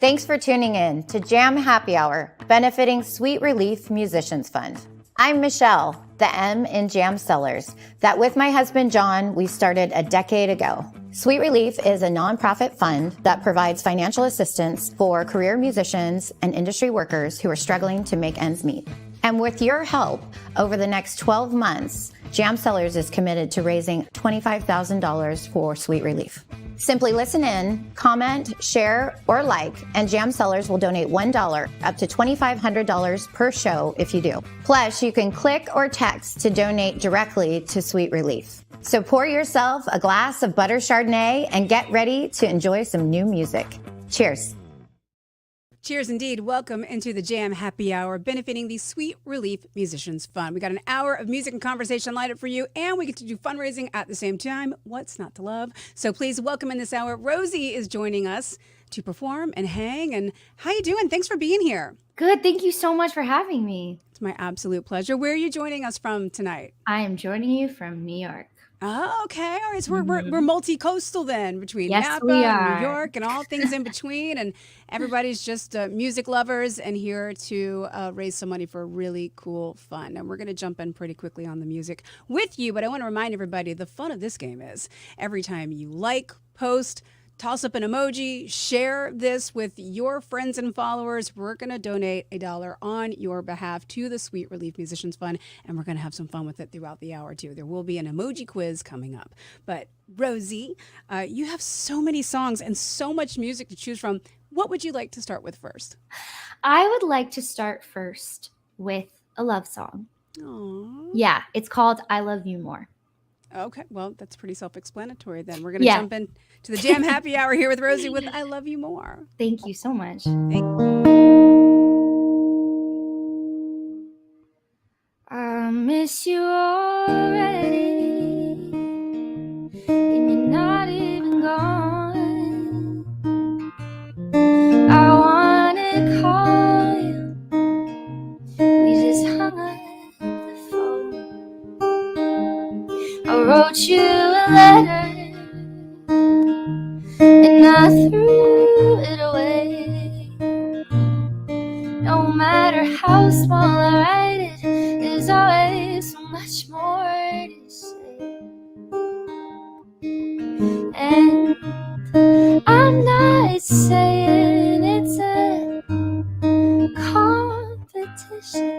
Thanks for tuning in to Jam Happy Hour, benefiting Sweet Relief Musicians Fund. I'm Michelle, the M in Jam Sellers, that with my husband John, we started a decade ago. Sweet Relief is a nonprofit fund that provides financial assistance for career musicians and industry workers who are struggling to make ends meet. And with your help, over the next 12 months, Jam Sellers is committed to raising $25,000 for Sweet Relief. Simply listen in, comment, share, or like, and Jam Sellers will donate $1 up to $2,500 per show if you do. Plus, you can click or text to donate directly to Sweet Relief. So pour yourself a glass of butter Chardonnay and get ready to enjoy some new music. Cheers. Cheers indeed. Welcome into the Jam Happy Hour, benefiting the Sweet Relief Musicians Fund. We got an hour of music and conversation lined up for you, and we get to do fundraising at the same time. What's not to love? So please welcome in this hour. Rosie is joining us to perform and hang. And how you doing? Thanks for being here. Good. Thank you so much for having me. It's my absolute pleasure. Where are you joining us from tonight? I am joining you from New York. Oh, okay. All right. So we're multi-coastal then, between Napa we and are. New York and all things in between. And everybody's just music lovers and here to raise some money for a really cool fun. And we're going to jump in pretty quickly on the music with you. But I want to remind everybody the fun of this game is every time you like, post, toss up an emoji, share this with your friends and followers. We're going to donate $1 on your behalf to the Sweet Relief Musicians Fund, and we're going to have some fun with it throughout the hour, too. There will be an emoji quiz coming up. But, Rosie, you have so many songs and so much music to choose from. What would you like to start with first? I would like to start first with a love song. Aww. Yeah, it's called I Love You More. Okay, well, that's pretty self-explanatory then. We're going to jump in to the Jam Happy Hour here with Rosie with I Love You More. Thank you so much. I miss you already, and you're not even gone. I wanna call you, we just hung up the phone. I wrote you a letter, and I threw it away. No matter how small I write it, there's always so much more to say. And I'm not saying it's a competition.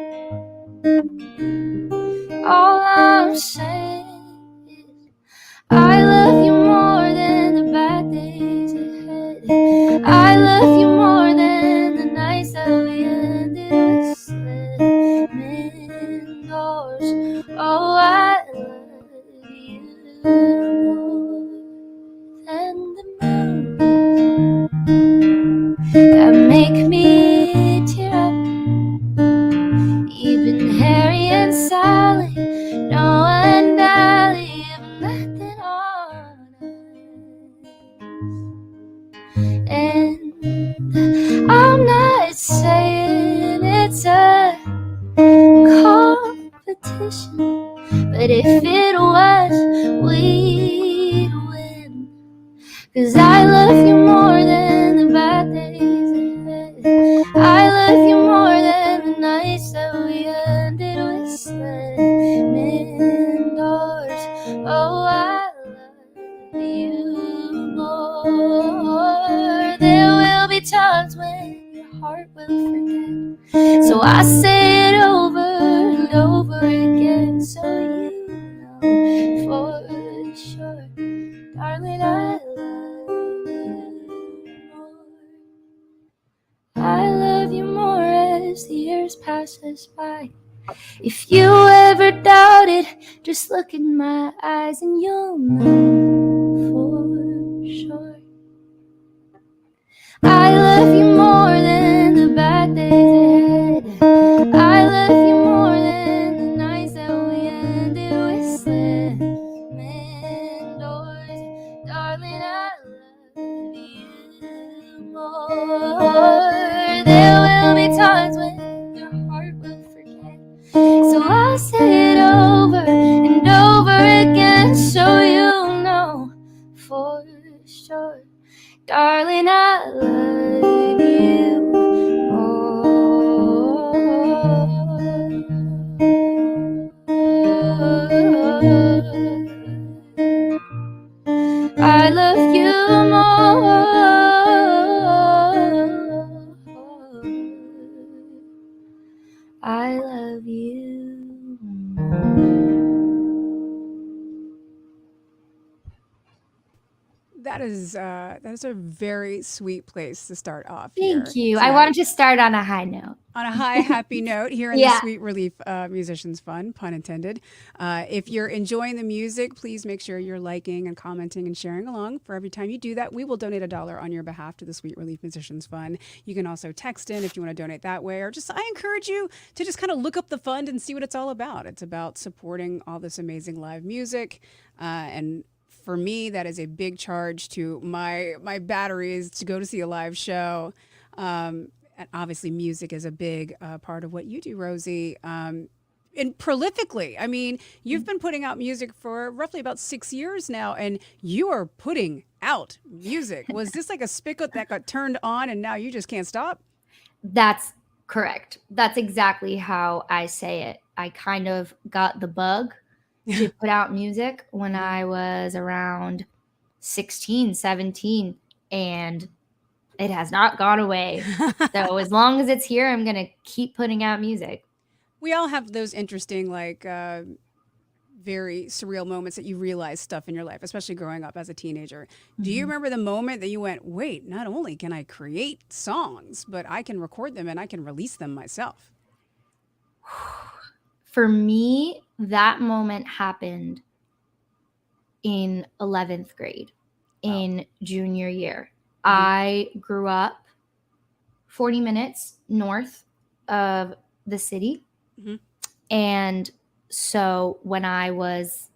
All I'm saying is I love you more than the bad days ahead. I love you more than the nights that we ended up slamming doors. Oh, I love you more than the moon that make me tear up. Even Harry and Sally, Noah and Allie have nothing on us. And I'm not saying it's a competition, but if it was, we'd win. 'Cause I love you more than the bad days ahead. I love you more than the nights that we ended with slamming doors. Oh, I love you more. There will be times when your heart will forget, so I say it over and over again, so you know for sure, darling, I love you more. I love you more as the years pass us by. If you ever doubt it, just look in my eyes and you'll know for sure. I love you more than the bad days ahead. I love you more than the nights that we ended with slamming doors. Darling, I love you more. There will be times when your heart will forget, so I'll say it over and over again, so you'll know for sure. Darling, I love you That is a very sweet place to start off Thank here you. I tonight. wanted to start on a high note. On a high, happy note here in the Yeah. Sweet Relief Musicians Fund, pun intended. If you're enjoying the music, please make sure you're liking and commenting and sharing along. For every time you do that, we will donate $1 on your behalf to the Sweet Relief Musicians Fund. You can also text in if you want to donate that way, or just I encourage you to just kind of look up the fund and see what it's all about. It's about supporting all this amazing live music, and for me, that is a big charge to my batteries to go to see a live show. And obviously, music is a big part of what you do, Rosie. And prolifically. I mean, you've been putting out music for roughly about 6 years now, and you are putting out music. Was this like a spigot that got turned on and now you just can't stop? That's correct. That's exactly how I say it. I kind of got the bug to put out music when I was around 16, 17, and it has not gone away. So as long as it's here, I'm going to keep putting out music. We all have those interesting, like, very surreal moments that you realize stuff in your life, especially growing up as a teenager. Do you remember the moment that you went, wait, not only can I create songs, but I can record them and I can release them myself? For me, that moment happened in 11th grade, in junior year. I grew up 40 minutes north of the city. And so when I was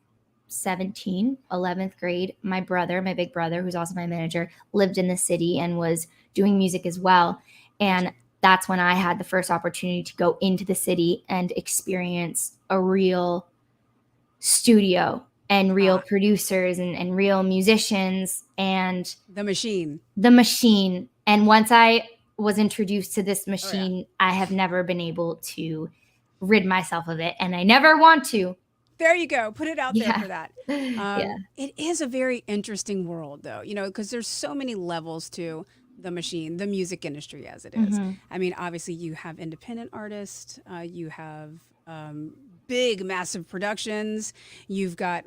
17, 11th grade, my big brother, who's also my manager, lived in the city and was doing music as well. And that's when I had the first opportunity to go into the city and experience a real studio and real producers and real musicians and the machine. And once I was introduced to this machine, I have never been able to rid myself of it, and I never want to. There you go. Put it out there for that. Yeah. It is a very interesting world, though, because there's so many levels to the machine, the music industry as it is. I mean, obviously, you have independent artists, you have big, massive productions, you've got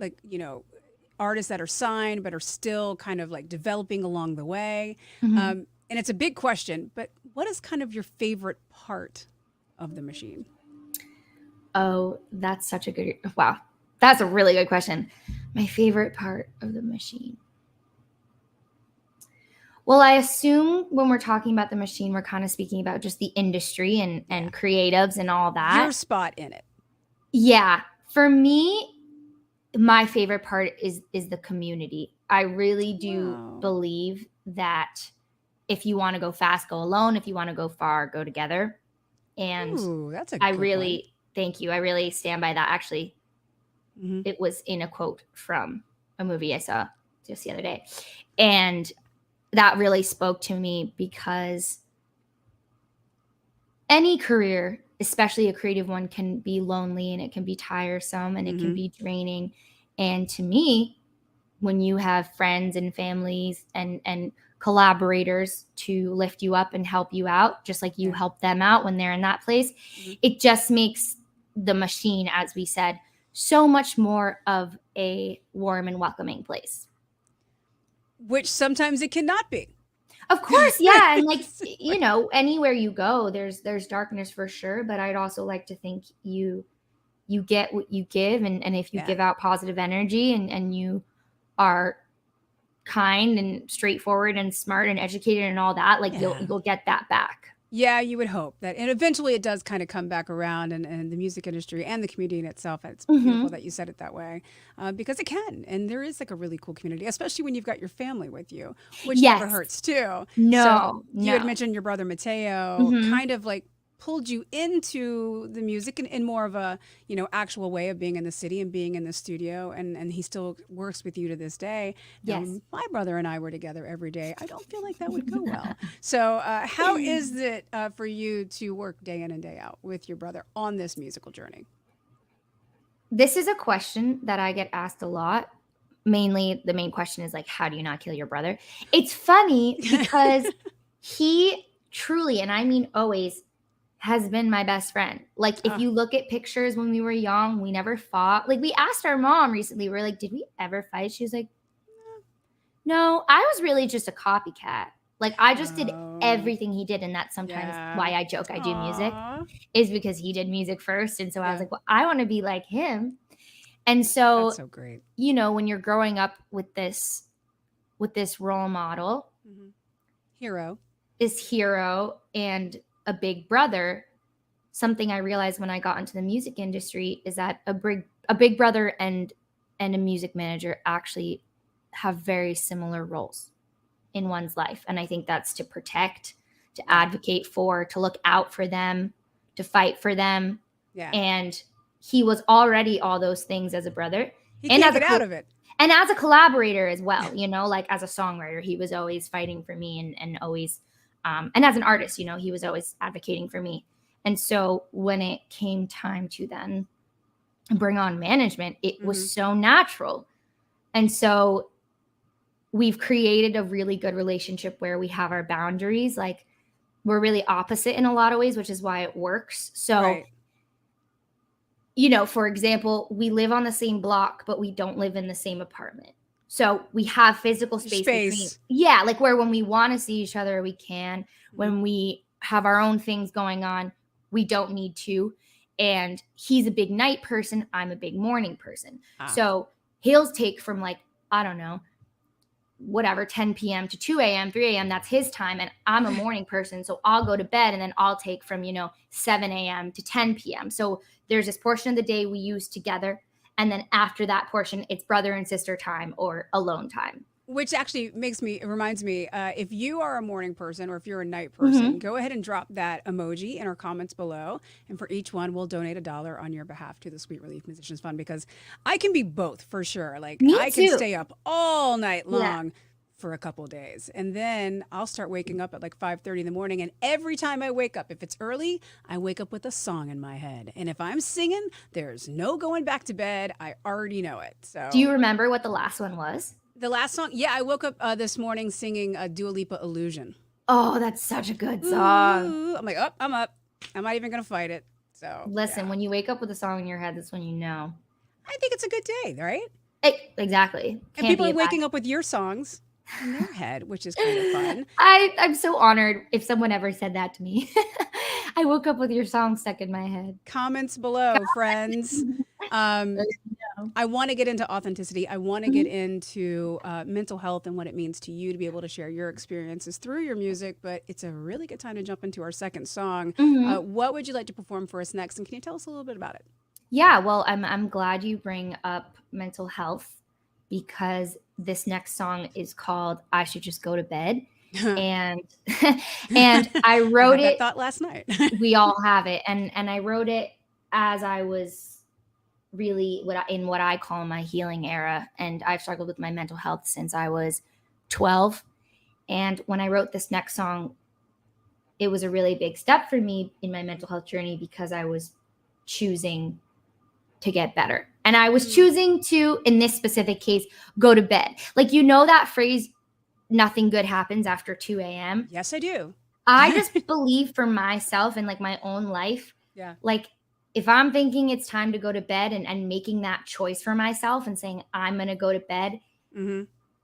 artists that are signed but are still kind of like developing along the way. And it's a big question, but what is kind of your favorite part of the machine? Oh, that's that's a really good question. My favorite part of the machine. Well, I assume when we're talking about the machine, we're kind of speaking about just the industry and creatives and all that. Your spot in it. Yeah. For me, my favorite part is the community. I really do believe that if you want to go fast, go alone. If you want to go far, go together. And that's a good one. Thank you. I really stand by that. Actually, it was in a quote from a movie I saw just the other day. And that really spoke to me because any career, especially a creative one, can be lonely and it can be tiresome and it can be draining. And to me, when you have friends and families and collaborators to lift you up and help you out, just like you help them out when they're in that place, it just makes the machine, as we said, so much more of a warm and welcoming place. Which sometimes it cannot be. Of course, yeah. And anywhere you go, there's darkness for sure. But I'd also like to think you get what you give. And if you give out positive energy and you are kind and straightforward and smart and educated and all that, you'll get that back. Yeah, you would hope that. And eventually it does kind of come back around, and the music industry and the community in itself. It's beautiful that you said it that way, because it can. And there is like a really cool community, especially when you've got your family with you, which never hurts too. So you had mentioned your brother Mateo kind of like pulled you into the music in more of a, actual way of being in the city and being in the studio. And he still works with you to this day. Now, my brother and I were together every day. I don't feel like that would go well. So how is it for you to work day in and day out with your brother on this musical journey? This is a question that I get asked a lot. Mainly the main question is like, how do you not kill your brother? It's funny because he truly, and I mean always, has been my best friend. Like, if you look at pictures when we were young, we never fought. Like, we asked our mom recently, we're like, did we ever fight? She was like, no, I was really just a copycat. Like, I just did everything he did. And that's sometimes why I joke I do music, is because he did music first. And so I was like, well, I want to be like him. And so, that's so great. You know, when you're growing up with this role model, hero and a big brother, something I realized when I got into the music industry is that a big brother and a music manager actually have very similar roles in one's life. And I think that's to protect, to advocate for, to look out for them, to fight for them. Yeah. And he was already all those things as a brother. He can't get out of it. And as a collaborator as well, you know, like as a songwriter, he was always fighting for me and always, and as an artist, you know, he was always advocating for me. And so when it came time to then bring on management, it was so natural. And so we've created a really good relationship where we have our boundaries. Like, we're really opposite in a lot of ways, which is why it works. So, you know, for example, we live on the same block, but we don't live in the same apartment. So we have physical space. Between, like where when we want to see each other, we can. When we have our own things going on, we don't need to. And he's a big night person. I'm a big morning person. So he'll take from like, I don't know, whatever, 10 p.m. to 2 a.m., 3 a.m. That's his time. And I'm a morning person. So I'll go to bed and then I'll take from, 7 a.m. to 10 p.m. So there's this portion of the day we use together. And then after that portion, it's brother and sister time or alone time. Which actually reminds me, if you are a morning person or if you're a night person, go ahead and drop that emoji in our comments below. And for each one, we'll donate $1 on your behalf to the Sweet Relief Musicians Fund, because I can be both for sure. Like, I can stay up all night long for a couple days. And then I'll start waking up at like 5:30 in the morning. And every time I wake up, if it's early, I wake up with a song in my head. And if I'm singing, there's no going back to bed. I already know it. So, do you remember what the last one was? The last song? Yeah, I woke up this morning singing 𝗣𝗦𝗘 Illusion. Oh, that's such a good song. Ooh, I'm like, I'm up. I'm not even going to fight it. So listen, when you wake up with a song in your head, that's when you know. I think it's a good day, right? Exactly. And people are waking up with your songs in their head, which is kind of fun. I'm so honored if someone ever said that to me. I woke up with your song stuck in my head. Comments below, friends. I want to get into authenticity. I want to get into mental health and what it means to you to be able to share your experiences through your music. But it's a really good time to jump into our second song. What would you like to perform for us next? And can you tell us a little bit about it? Yeah, well, I'm glad you bring up mental health, because this next song is called "I Should Just Go to Bed." and I wrote I had that thought last night. We all have it. And I wrote it as I was really in what I call my healing era. And I've struggled with my mental health since I was 12. And when I wrote this next song, it was a really big step for me in my mental health journey, because I was choosing to get better. And I was choosing to, in this specific case, go to bed. Like, that phrase, nothing good happens after 2 a.m. Yes, I do. I just believe for myself and like my own life. Yeah. Like, if I'm thinking it's time to go to bed and making that choice for myself and saying, I'm going to go to bed,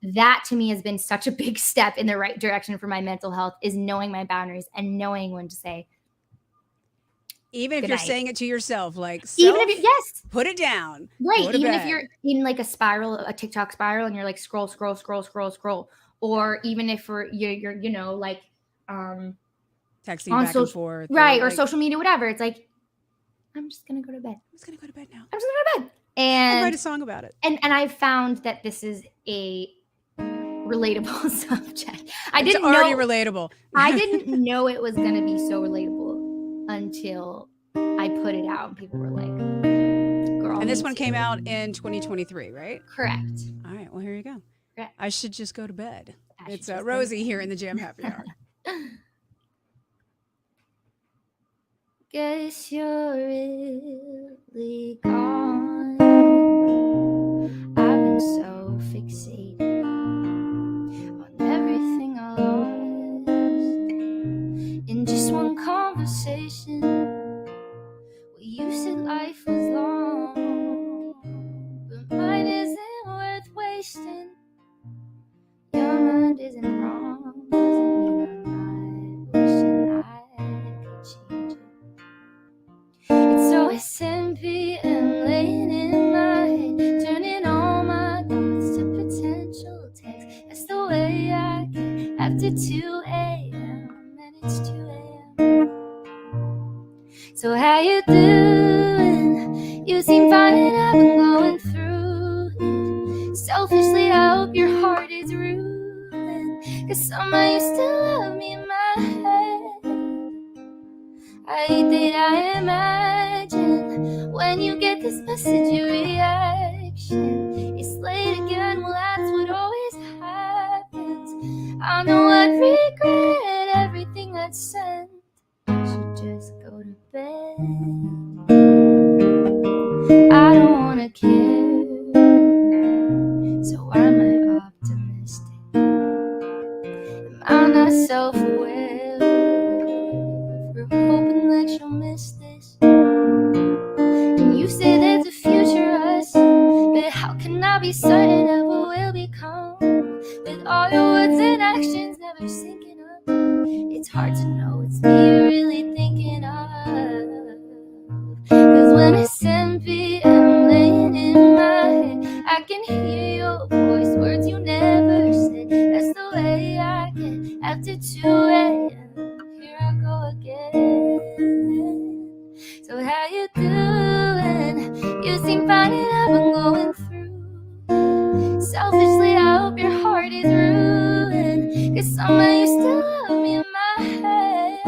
that to me has been such a big step in the right direction for my mental health, is knowing my boundaries and knowing when to say, even if you're saying it to yourself, like, even if yes, put it down. Right. Even if you're in like a TikTok spiral and you're like scroll. Or even if you're like texting back and forth. Right. Or social media, whatever. It's like, I'm just going to go to bed. I'm just going to go to bed now. I'm just going to go to bed. And write a song about it. And I've found that this is a relatable subject. It's already relatable. I didn't know it was going to be so relatable until I put it out and people were like, girl. And this one came out in 2023, right? Correct. All right. Well, here you go. Correct. I Should Just Go to Bed. It's Rosie here in the Jam Happy Hour. Guess you're really gone. I've been so fixated on everything I lost in just one conversation. after 2 a.m. and it's 2 a.m. So how you doing? You seem fine and I've been going through it. Selfishly, I hope your heart is ruined, 'cause somehow you still love me in my head. I hate that I imagine when you get this message, your reaction. It's late again, well that's what always happens. I know I'd regret everything I'd said. I should just go to bed. I don't wanna care, so am I optimistic? Am I not self-aware? We're hoping that you'll miss this. And you say there's a future us, but how can I be certain of what will become? With all your words and actions never syncing up, it's hard to know it's me you're really thinking of. 'Cause when it's empty, I'm laying in my head, I can hear your voice, words you never said. That's the way I get after 2 a.m. Here I go again. So how you doing? You seem fine and I've been going through. Selfishly, I hope your heart is ruined, 'cause somehow you still love me in my head.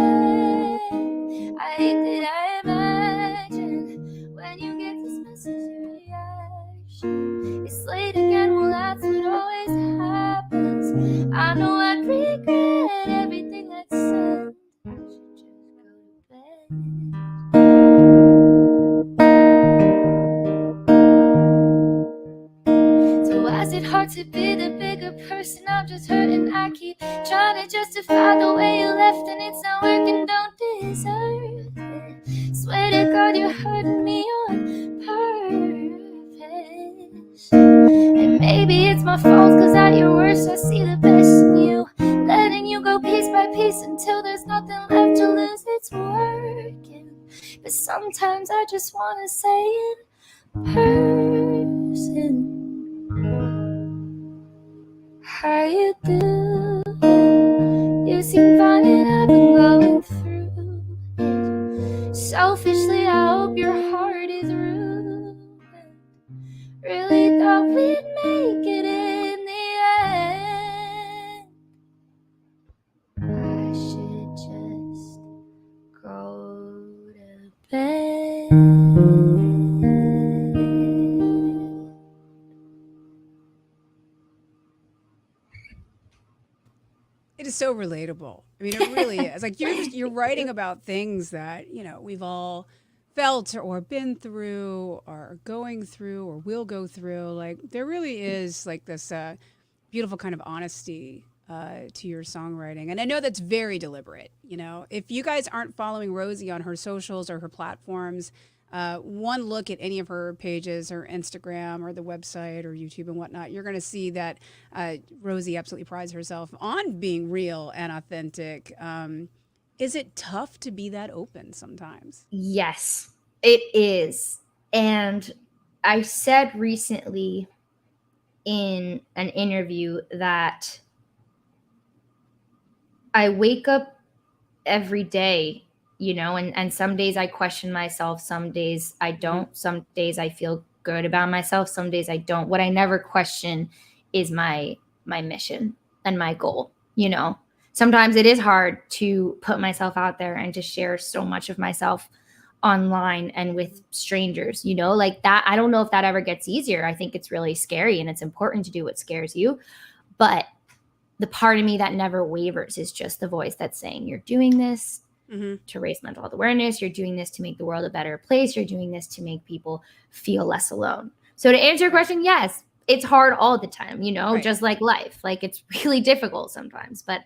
I hate that I imagine when you get this message, your reaction. It's late again, well that's what always happens. I know I'd regret everything I'd said. I should just go to bed. So why is it hard to be the bigger person? I'm just hurting. I keep trying to justify the way you left, and it's not working. Don't deserve it. Swear to God you're hurting me on purpose. And maybe it's my fault, 'cause at your worst I see the best in you. Letting you go piece by piece until there's nothing left to lose. It's working, but sometimes I just wanna say in person, how you doing? You seem fine and I've been going through it. Selfishly, I hope your heart is ruined. Really thought we'd make it in the end. I should just go to bed. It is so relatable. I mean, it really is. Like you're writing about things that, you know, we've all felt or been through or are going through or will go through. Like there really is like this beautiful kind of honesty to your songwriting. And I know that's very deliberate. You know, if you guys aren't following Rosie on her socials or her platforms, one look at any of her pages or Instagram or the website or YouTube and whatnot, you're going to see that Rosie absolutely prides herself on being real and authentic. Is it tough to be that open sometimes? Yes, it is. And I said recently in an interview that I wake up every day, you know, and some days I question myself, some days I don't, some days I feel good about myself, some days I don't. What I never question is my mission and my goal, you know. Sometimes it is hard to put myself out there and to share so much of myself online and with strangers, you know, like that. I don't know if that ever gets easier. I think it's really scary and it's important to do what scares you. But the part of me that never wavers is just the voice that's saying, you're doing this to raise mental health awareness. You're doing this to make the world a better place. You're doing this to make people feel less alone. So to answer your question, yes, it's hard all the time, you know, just like life. Like it's really difficult sometimes, but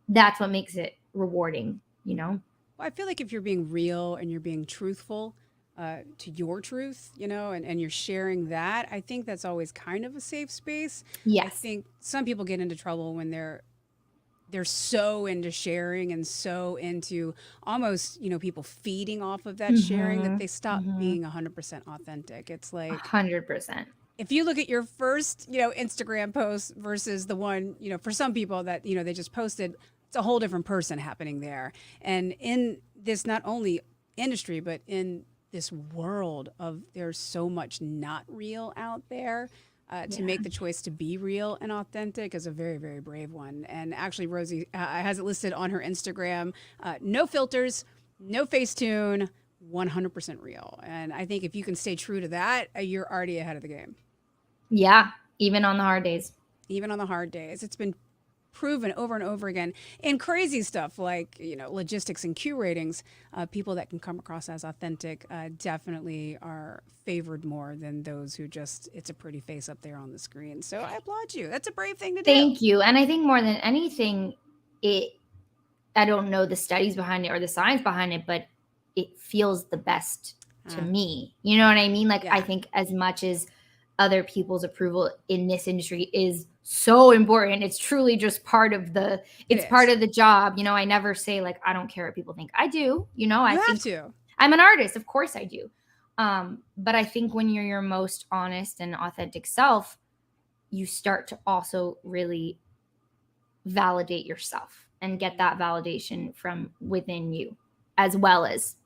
that's what makes it rewarding, you know? Well, I feel like if you're being real and you're being truthful to your truth, you know, and you're sharing that, I think that's always kind of a safe space. Yes. I think some people get into trouble when they're so into sharing and so into almost, you know, people feeding off of that sharing that they stop being 100% authentic. It's like 100%. if you look at your first, Instagram post versus the one, for some people that, they just posted, it's a whole different person happening there. And in this, not only industry, but in this world of there's so much not real out there. To make the choice to be real and authentic is a very, very brave one. And actually, Rosie has it listed on her Instagram, no filters, no Facetune, 100% real. And I think if you can stay true to that, you're already ahead of the game. Yeah, even on the hard days. Even on the hard days. It's been proven over and over again in crazy stuff like, logistics and Q ratings. People that can come across as authentic definitely are favored more than those who just, it's a pretty face up there on the screen. So I applaud you. That's a brave thing to do. Thank you. And I think more than anything, I don't know the studies behind it or the science behind it, but it feels the best to me. You know what I mean? Like, I think as much as other people's approval in this industry is so important, it's truly just part of the job. I never say like, I don't care what people think. I do, I think I'm an artist. Of course I do. But I think when you're your most honest and authentic self, you start to also really validate yourself and get that validation from within you, as well as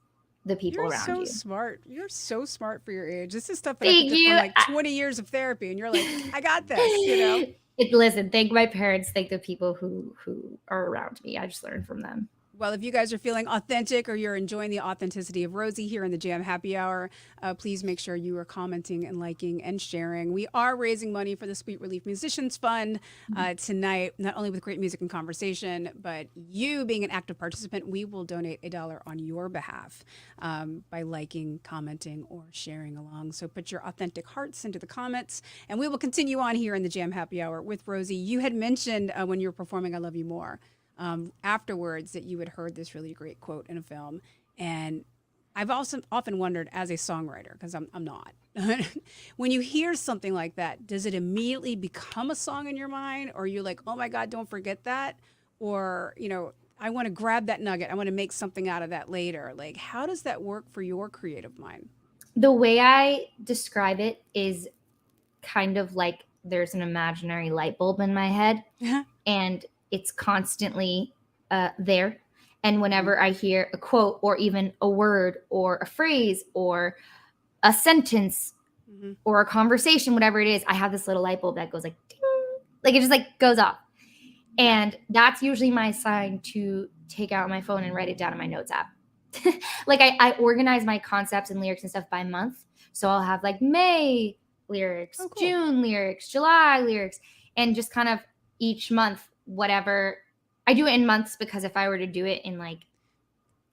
the people around you. You're so smart. You're so smart for your age. This is stuff that I picked up from like 20 years of therapy, and you're like, I got this, Listen, thank my parents, thank the people who are around me. I just learned from them. Well, if you guys are feeling authentic or you're enjoying the authenticity of Rosie here in the Jam Happy Hour, please make sure you are commenting and liking and sharing. We are raising money for the Sweet Relief Musicians Fund tonight, not only with great music and conversation, but you being an active participant, we will donate $1 on your behalf by liking, commenting, or sharing along. So put your authentic hearts into the comments, and we will continue on here in the Jam Happy Hour with Rosie. You had mentioned when you were performing I Love You More, afterwards, that you had heard this really great quote in a film. And I've also often wondered, as a songwriter, because I'm not, when you hear something like that, does it immediately become a song in your mind? Or are you like, oh my God, don't forget that? Or, I want to grab that nugget. I want to make something out of that later. Like, how does that work for your creative mind? The way I describe it is kind of like there's an imaginary light bulb in my head. And it's constantly there. And whenever I hear a quote or even a word or a phrase or a sentence or a conversation, whatever it is, I have this little light bulb that goes like, ding, like it just like goes off. And that's usually my sign to take out my phone and write it down in my notes app. Like I organize my concepts and lyrics and stuff by month. So I'll have like May lyrics, June lyrics, July lyrics, and just kind of each month, whatever. I do it in months because if I were to do it in like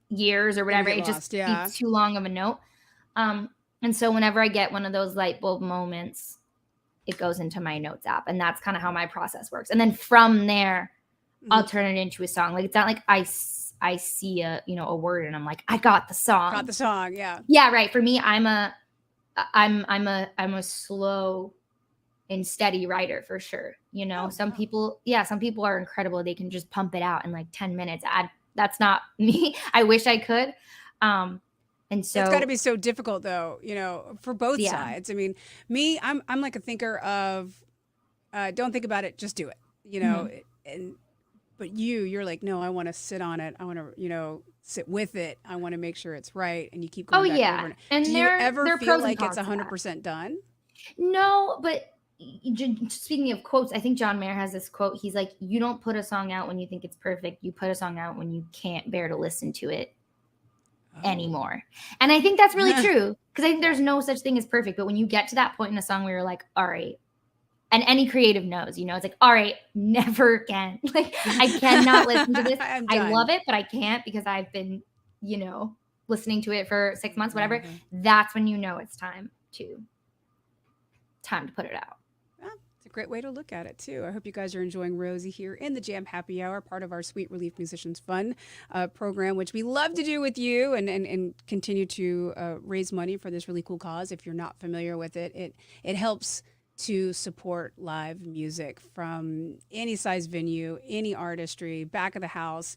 years or whatever, it just beats too long of a note. And so whenever I get one of those light bulb moments, it goes into my notes app, and that's kind of how my process works. And then from there, I'll turn it into a song. Like, it's not like I see a word and I'm like, I got the song. Got the song, yeah. Yeah, right. For me, I'm a slow and steady writer for sure. Some people are incredible. They can just pump it out in like 10 minutes. That's not me. I wish I could. And so it's got to be so difficult though, for both sides. I mean, me, I'm like a thinker of, don't think about it, just do it, but you're like, no, I want to sit on it. I want to, sit with it. I want to make sure it's right. And you keep going back over. And do you ever feel like it's 100% done? No, but speaking of quotes, I think John Mayer has this quote. He's like, you don't put a song out when you think it's perfect. You put a song out when you can't bear to listen to it anymore. And I think that's really true, because I think there's no such thing as perfect. But when you get to that point in a song where you're like, all right, and any creative knows, it's like, all right, never again. Like, I cannot listen to this. I love it, but I can't because I've been, listening to it for 6 months, whatever. That's when it's time to put it out. It's a great way to look at it too. I hope you guys are enjoying Rosie here in the Jam Happy Hour, part of our Sweet Relief Musicians Fund program, which we love to do with you and continue to raise money for this really cool cause. If you're not familiar with it, it helps to support live music from any size venue, any artistry, back of the house,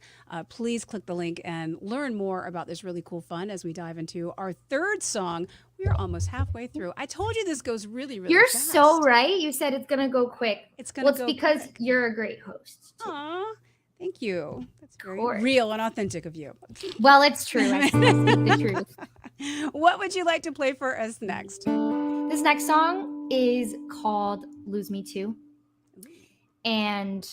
please click the link and learn more about this really cool fund as we dive into our third song. We're almost halfway through. I told you this goes really, really You're fast. so right. You said it's going to go quick. It's going to go because quick. you're a great host. Aw, thank you. That's very course. real and authentic of you. Well, it's true. I speak the truth. What would you like to play for us next? This next song is called Lose Me Too. And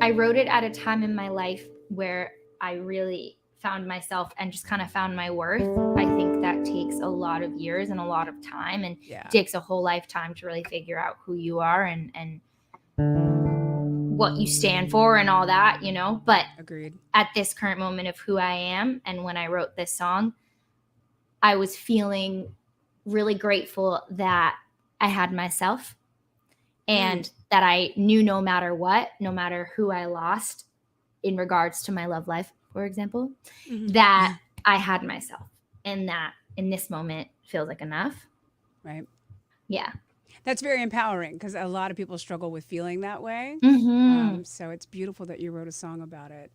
I wrote it at a time in my life where I really found myself and just kind of found my worth. I think that takes a lot of years and a lot of time, and takes a whole lifetime to really figure out who you are and what you stand for and all that, you know. But agreed. At this current moment of who I am, and when I wrote this song, I was feeling really grateful that I had myself, and that I knew no matter what, no matter who I lost in regards to my love life, for example, that I had myself, and that in this moment feels like enough. Right. Yeah. That's very empowering, because a lot of people struggle with feeling that way. So it's beautiful that you wrote a song about it.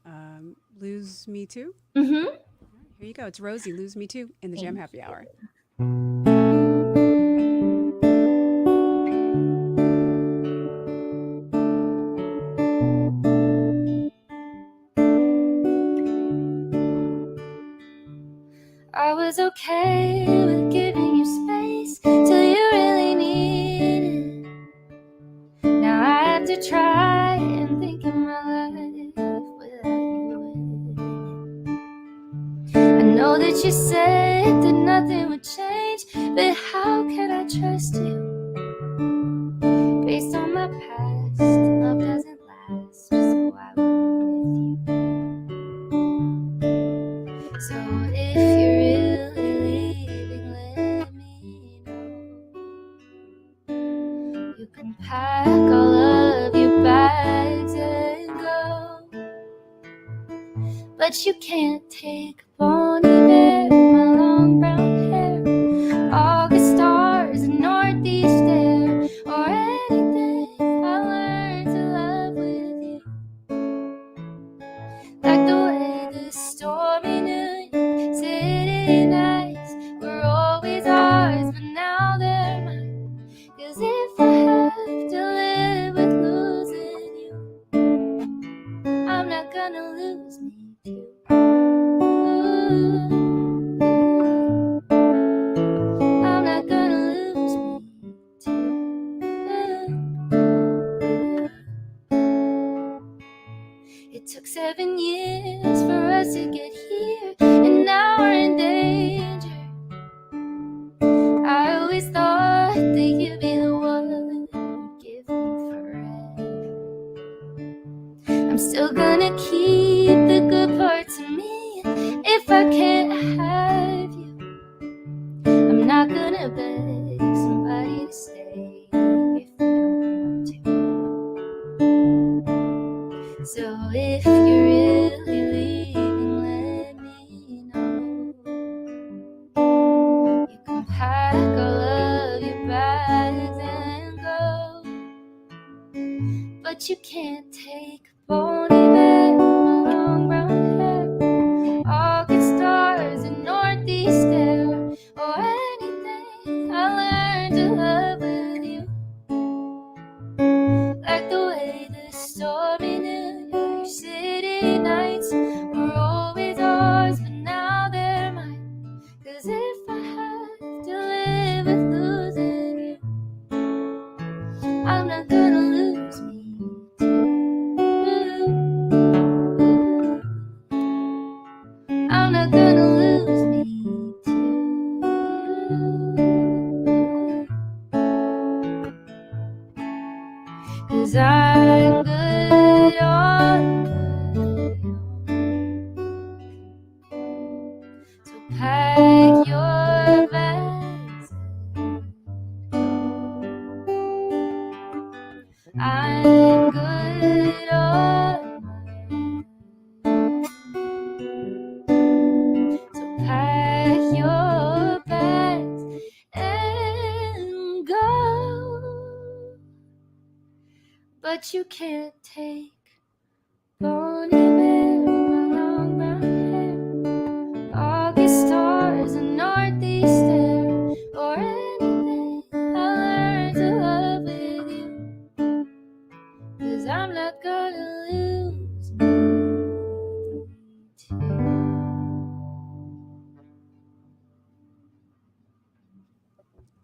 Lose Me Too? Here you go. It's Rosie, Lose Me Too, in the Jam Happy Hour. I was okay with giving you space till you really need it. Now I have to try and think of my life without you. I know that you said that nothing would change, but how can I trust you? Based on my past, love doesn't last, so I went with you. So if you're really leaving, let me know. You can pack all of your bags and go, but you can't take Bon Iver, my long brown hair, August stars and northeast air, or anything I learned to love with you. Like the way the stormy New York City nights were always ours, but now they're mine. 'Cause if I have to live with losing you, I'm not gonna lose me too. I'm not gonna lose me too. It took 7 years for us to get here, and now we're in danger. I always thought that you'd be the one who would give me forever. I'm still gonna keep the good parts of me if I can't have you. I'm not gonna beg somebody to stay if they don't want to. So if you're really leaving, let me know. You can pack all of your bags and go, but you can't take Bon Iver, my long brown hair, August stars and northeast air, or anything I learned to love with you. Like the way the stormy New York City nights were always ours, but now they're mine. 'Cause if I have to live with losing you, I'm not gonna lose me too. I'm not gonna lose me too. 'Cause I'm good on my own. So pack your bags and I'm good on my own. So pack your bags and go. but you can't take. Pony bear, my long brown hair, August stars and northeast air, or anything, I'll learn to love with you, 'cause I'm not gonna lose me too.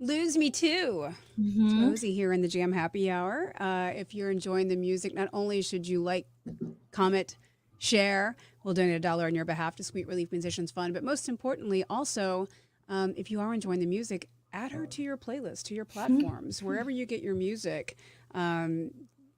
Lose Me Too. It's Rosie here in the Jam Happy Hour. If you're enjoying the music, not only should you like, comment, share, we'll donate $1 on your behalf to Sweet Relief Musicians Fund, but most importantly, also, if you are enjoying the music, add her to your playlist, to your platforms, wherever you get your music.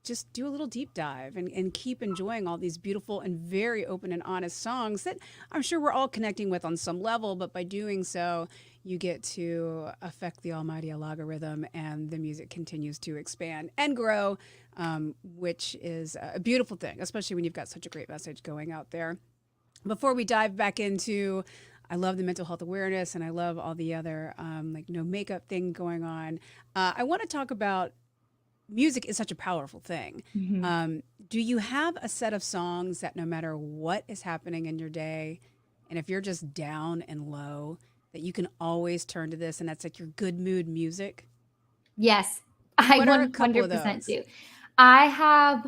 Just do a little deep dive and keep enjoying all these beautiful and very open and honest songs that I'm sure we're all connecting with on some level, but by doing so, you get to affect the almighty algorithm, and the music continues to expand and grow, which is a beautiful thing, especially when you've got such a great message going out there. Before we dive back into, I love the mental health awareness, and I love all the other makeup thing going on. I want to talk about music is such a powerful thing. Do you have a set of songs that no matter what is happening in your day, and if you're just down and low, that you can always turn to this, and that's like your good mood music? Yes, I 100% do. I have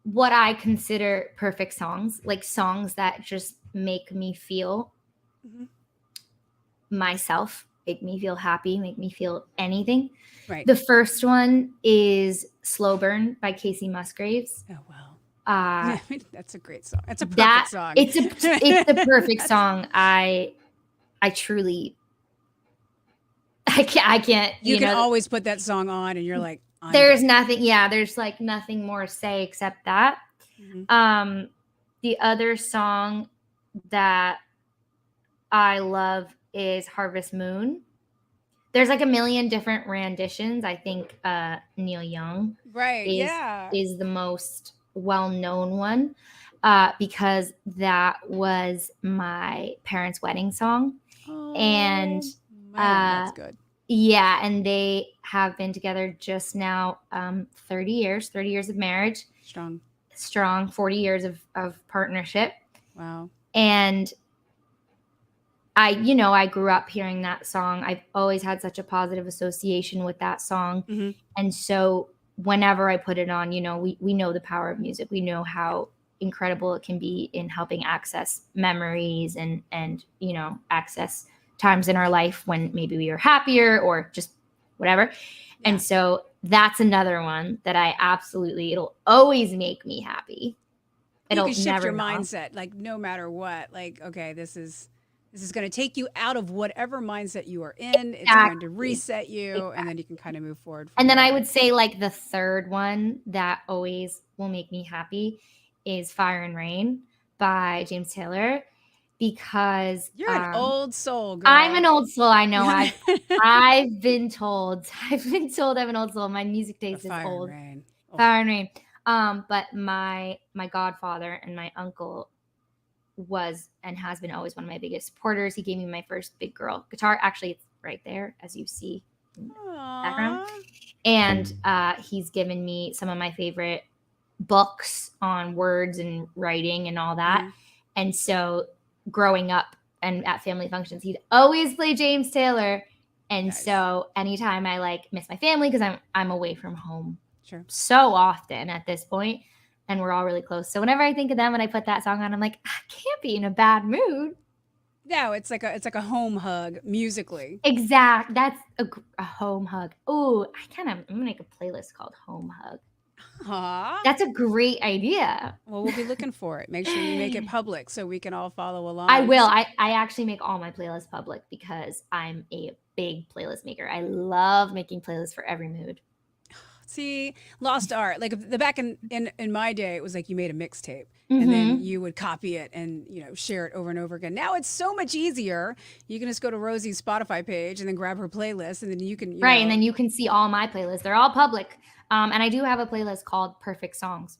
what I consider perfect songs, like songs that just make me feel myself, make me feel happy, make me feel anything. Right. The first one is Slow Burn by Casey Musgraves. Oh, wow. That's a great song. It's a perfect that, song. It's a perfect song. I truly, I can't. You can always put that song on, and you're like, there's nothing. Yeah, there's like nothing more to say except that. The other song that I love is Harvest Moon. There's like a million different renditions. I think Neil Young, is the most well-known one, because that was my parents' wedding song. And that's good. Yeah, and they have been together just now 30 years of marriage. Strong 40 years of partnership. Wow. And I grew up hearing that song. I've always had such a positive association with that song. And so whenever I put it on, we know the power of music. We know how incredible it can be in helping access memories and access times in our life when maybe we were happier or just whatever. Yeah. And so that's another one that I absolutely, it'll always make me happy. You can shift your mindset, like no matter what, like, okay, this is going to take you out of whatever mindset you are in. It's going to reset you, and then you can kind of move forward. And then I would say like the third one that always will make me happy is Fire and Rain by James Taylor, because you're an old soul, girl. I'm an old soul. I know. I've been told I'm an old soul. My music taste is old. Fire and Rain. But my godfather and my uncle was and has been always one of my biggest supporters. He gave me my first big girl guitar. Actually, it's right there, as you see in the background. And he's given me some of my favorite books on words and writing and all that. And so growing up and at family functions, he'd always play James Taylor. And so anytime I like miss my family, because I'm away from home so often at this point, and we're all really close. So whenever I think of them and I put that song on, I'm like, I can't be in a bad mood. No, it's like a home hug musically. Exact. That's a home hug. Oh, I'm gonna make a playlist called Home Hug. That's a great idea. Well, we'll be looking for it. Make sure you make it public so we can all follow along. I will. I actually make all my playlists public because I'm a big playlist maker. I love making playlists for every mood. See, lost art. Like the back in my day, it was like you made a mixtape and then you would copy it and share it over and over again. Now it's so much easier. You can just go to Rosie's Spotify page and then grab her playlist, and then you can and then you can see all my playlists. They're all public. And I do have a playlist called Perfect Songs,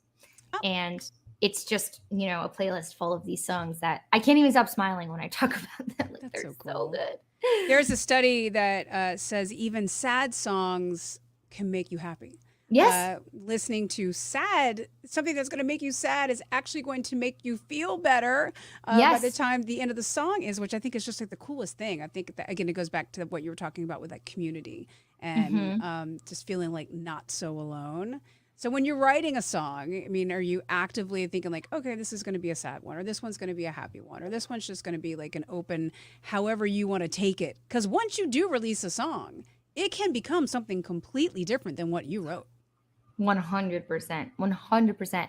and it's just a playlist full of these songs that I can't even stop smiling when I talk about them. Like, they're so cool. So good. There's a study that says even sad songs can make you happy. Yes. Listening to sad, something that's going to make you sad is actually going to make you feel better by the Yes. time the end of the song is, which I think is just like the coolest thing. I think that, again, it goes back to what you were talking about with that community and just feeling like not so alone. So when you're writing a song, I mean, are you actively thinking like, okay, this is going to be a sad one, or this one's going to be a happy one, or this one's just going to be like an open, however you want to take it? Because once you do release a song, it can become something completely different than what you wrote. 100%. 100%.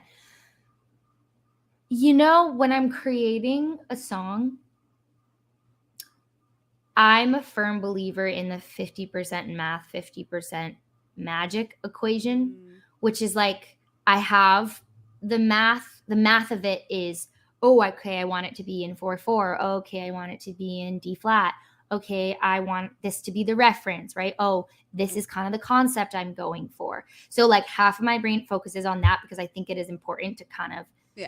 You know, when I'm creating a song, I'm a firm believer in the 50% math, 50% magic equation, which is like I have the math of it is, oh, okay, I want it to be in 4/4. Oh, okay, I want it to be in D flat. Okay, I want this to be the reference, right? Oh, this is kind of the concept I'm going for. So like half of my brain focuses on that because I think it is important to kind of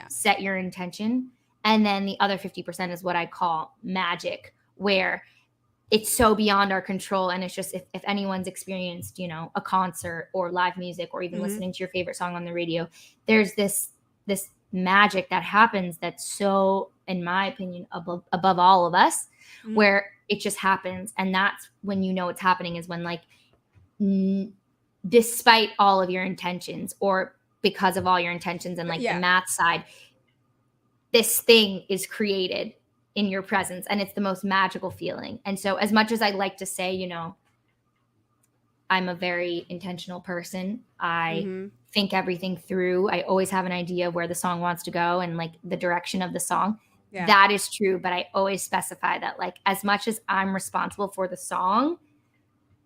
set your intention. And then the other 50% is what I call magic, where it's so beyond our control. And it's just, if anyone's experienced, you know, a concert or live music or even listening to your favorite song on the radio, there's this magic that happens that's so, in my opinion, above all of us, where it just happens. And that's when you know it's happening, is when like, despite all of your intentions or because of all your intentions and like the math side, this thing is created in your presence, and it's the most magical feeling. And so as much as I like to say, you know, I'm a very intentional person, I think everything through, I always have an idea of where the song wants to go and like the direction of the song. That is true, but I always specify that like as much as I'm responsible for the song,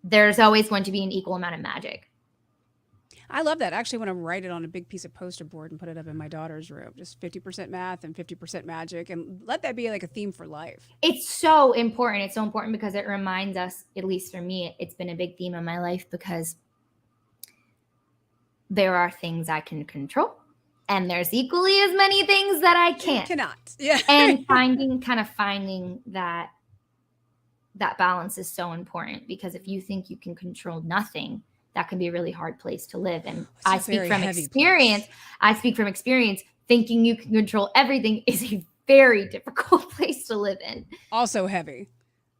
there's always going to be an equal amount of magic. I love that. Actually, when I write it on a big piece of poster board and put it up in my daughter's room, just 50% math and 50% magic, and let that be like a theme for life. It's so important. It's so important because it reminds us, at least for me, it's been a big theme of my life, because there are things I can control and there's equally as many things that I can't. You cannot. Yeah. And finding that balance is so important, because if you think you can control nothing, that can be a really hard place to live. And I speak from experience. Thinking you can control everything is a very difficult place to live in. Also heavy.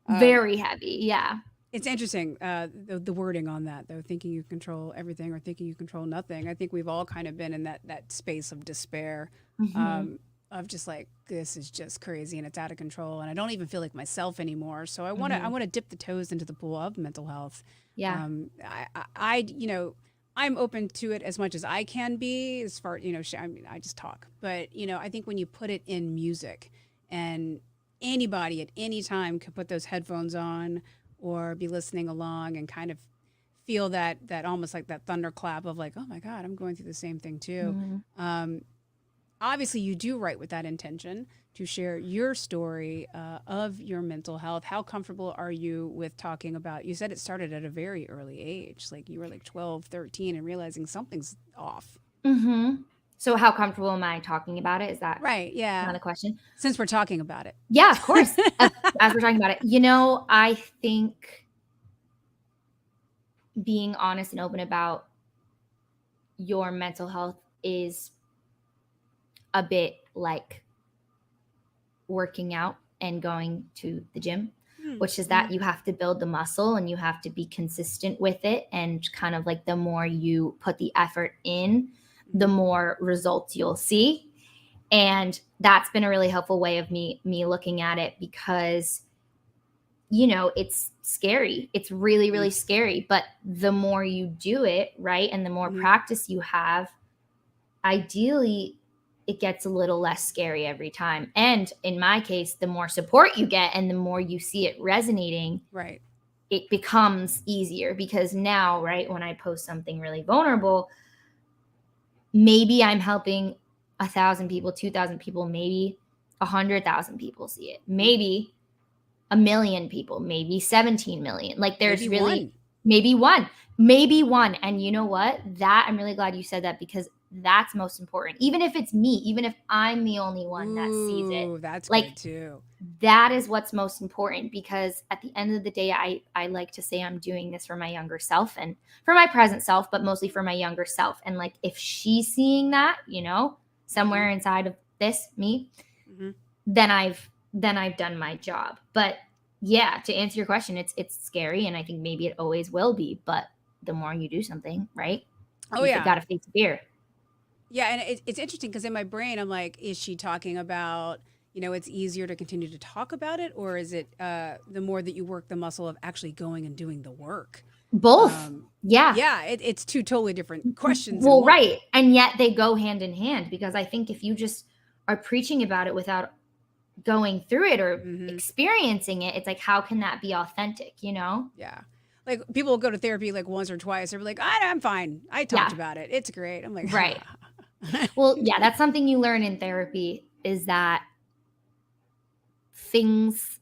Very heavy. Yeah. It's interesting, the wording on that, though, thinking you control everything or thinking you control nothing. I think we've all kind of been in that space of despair, of just like, this is just crazy and it's out of control, and I don't even feel like myself anymore. So I want to dip the toes into the pool of mental health. Yeah. I'm open to it as much as I can be, as far, you know, I mean, I just talk, but you know, I think when you put it in music, and anybody at any time could put those headphones on or be listening along and kind of feel that almost like that thunderclap of like, oh my God, I'm going through the same thing too. Obviously you do write with that intention to share your story of your mental health. How comfortable are you with talking about, you said it started at a very early age, like you were like 12, 13 and realizing something's off. So how comfortable am I talking about it? Is that right? Yeah. Another question. Since we're talking about it. Yeah, of course. As we're talking about it, you know, I think being honest and open about your mental health is a bit like working out and going to the gym, which is that you have to build the muscle and you have to be consistent with it. And kind of like the more you put the effort in, the more results you'll see. And that's been a really helpful way of me looking at it, because, you know, it's scary. It's really, really scary. But the more you do it, right, and the more practice you have, ideally, it gets a little less scary every time. And in my case, the more support you get and the more you see it resonating, right, it becomes easier, because now, right, when I post something really vulnerable, maybe I'm helping 1,000 people, 2,000 people, maybe 100,000 people see it, maybe 1 million people, maybe 17 million. Like there's maybe one. And you know what? That I'm really glad you said that, because that's most important. Even if it's me, even if I'm the only one that sees it. Ooh, that's like good too. that is what's most important, because at the end of the day, I like to say I'm doing this for my younger self and for my present self, but mostly for my younger self. And like, if she's seeing that, you know, somewhere inside of this me, Mhm. then I've done my job. But yeah, to answer your question, it's scary, and I think maybe it always will be. But the more you do something, right? Oh you yeah. got to face fear. Yeah, and it's interesting because in my brain, I'm like, is she talking about, you know, it's easier to continue to talk about it, or is it the more that you work the muscle of actually going and doing the work? Both. Yeah. Yeah, it's two totally different questions. Well, in one. right. And yet they go hand in hand, because I think if you just are preaching about it without going through it or Mhm. experiencing it, it's like, how can that be authentic, you know? Yeah. Like people will go to therapy like once or twice. They're like, I'm fine. I talked Yeah. about it. It's great. I'm like, Right. Well, yeah, that's something you learn in therapy, is that things,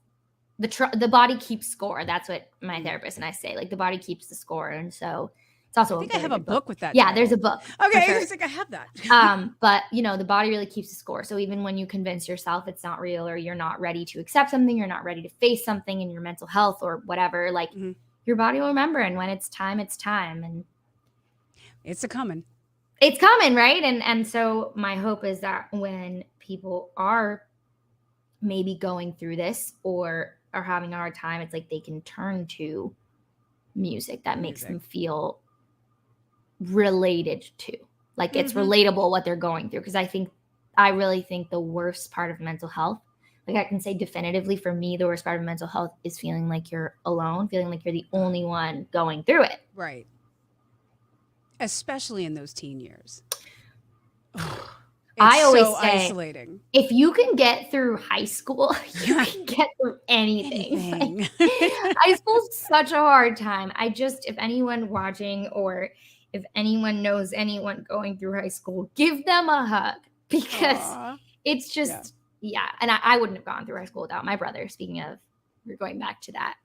the body keeps score. That's what my therapist and I say. Like, the body keeps the score. And so it's also I think I have a book with that. Yeah, title. there's a book. Okay, for sure. I was like, I have that. But you know, the body really keeps the score. So even when you convince yourself it's not real, or you're not ready to accept something, you're not ready to face something in your mental health or whatever, like your body will remember. And when it's time, it's time. And it's coming. It's coming, right? And so my hope is that when people are maybe going through this or are having a hard time, it's like they can turn to music that makes them feel related to, like it's relatable what they're going through. Because I really think the worst part of mental health, like I can say definitively for me, the worst part of mental health is feeling like you're alone, feeling like you're the only one going through it. Right. Especially in those teen years. I always so say, isolating. If you can get through high school, you can get through anything. Like, high school's such a hard time. If anyone watching, or if anyone knows anyone going through high school, give them a hug, because it's just, yeah. And I wouldn't have gone through high school without my brother. Speaking of, we're going back to that.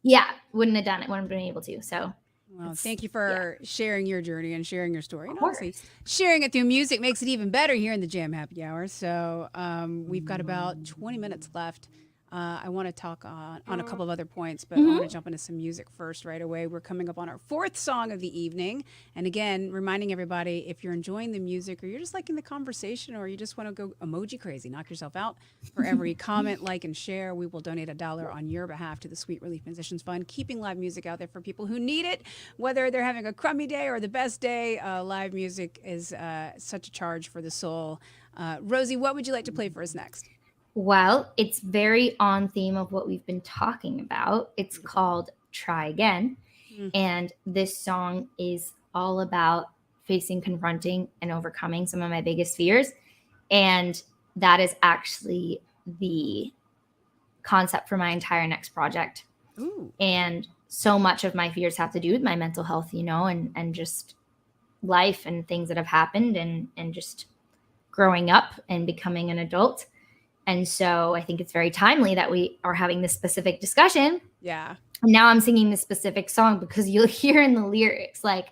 Yeah, wouldn't have done it, wouldn't have been able to. So. Well, thank you for sharing your journey and sharing your story. And course. obviously, sharing it through music makes it even better here in the Jam Happy Hour. So we've got about 20 minutes left. I want to talk on a couple of other points, but I want to jump into some music first right away. We're coming up on our fourth song of the evening. And again, reminding everybody, if you're enjoying the music, or you're just liking the conversation, or you just want to go emoji crazy, knock yourself out. For every comment, like, and share, we will donate $1 on your behalf to the Sweet Relief Musicians Fund, keeping live music out there for people who need it, whether they're having a crummy day or the best day. Live music is such a charge for the soul. Rosie, what would you like to play for us next? Well, it's very on theme of what we've been talking about. It's called Try Again. And this song is all about facing, confronting, and overcoming some of my biggest fears. And that is actually the concept for my entire next project. Ooh. And so much of my fears have to do with my mental health, you know, and just life and things that have happened, and just growing up and becoming an adult. And so I think it's very timely that we are having this specific discussion. Yeah. And now I'm singing this specific song, because you'll hear in the lyrics, like,